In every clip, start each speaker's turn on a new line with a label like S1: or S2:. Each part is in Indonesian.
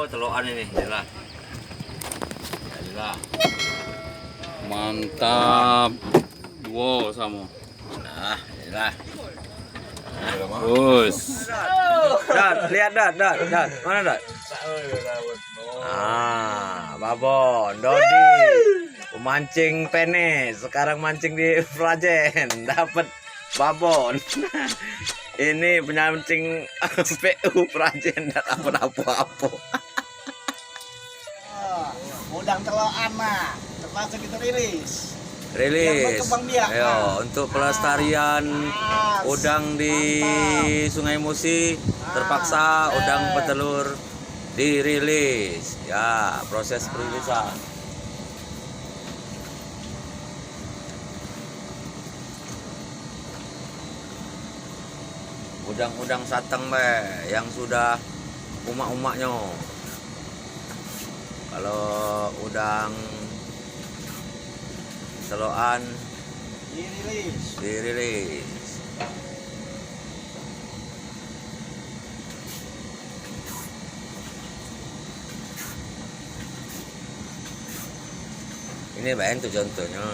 S1: telokan ini, jadilah. Jadilah.
S2: Mantap. Wow, sama.
S1: Nah, jadilah.
S2: Bus.
S1: Lihat Dat. Mana Dat? Babon, Dodi. Memancing penis, sekarang mancing di Frajen, dapat babon. Ini penyamancing PU Frajen dan apa-apa.
S3: Udang telokan mah, terpaksa kita rilis.
S1: Rilis.
S3: Ayo,
S1: untuk pelestarian udang di Sungai Musi, terpaksa udang petelur dirilis. Ya, proses perilisan. Udang-udang sateng yang sudah umak-umaknya. Kalau udang telokan dirilis. Ini bantu contohnya.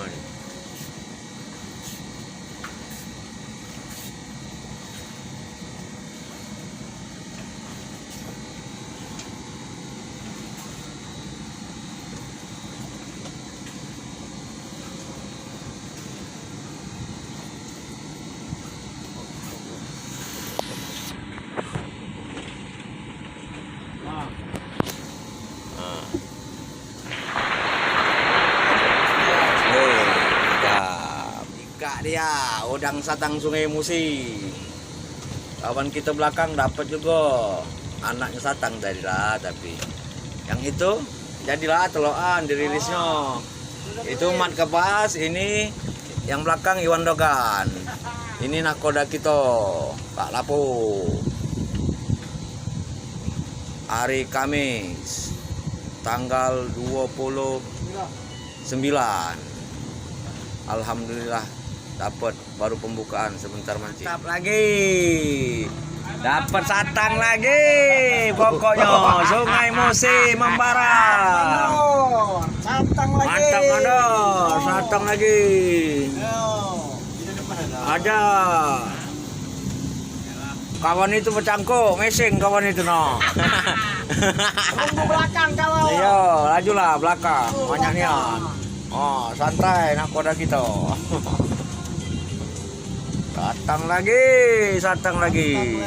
S1: Dia udang satang Sungai Musi. Kawan kita belakang dapat juga anaknya satang jadilah, tapi yang itu jadilah telokan dirilisnya. Itu mat kebas, ini yang belakang Iwan Dogan. Ini nakoda kita Pak Lapo. Hari Kamis tanggal 29. Alhamdulillah dapat baru pembukaan sebentar mancing. Mantap lagi. Dapat satang lagi. Pokoknya Sungai Musi membara.
S3: Satang lagi.
S1: Mantap Mandor, satang lagi. Ada. Kawan itu bercangkuk, ngesing kawan itu no.
S3: Tunggu belakang kalau.
S1: Iya, lajulah belakang. Banyaknya. Oh, santai nakoda kita. Satang lagi.
S3: Satang lagi.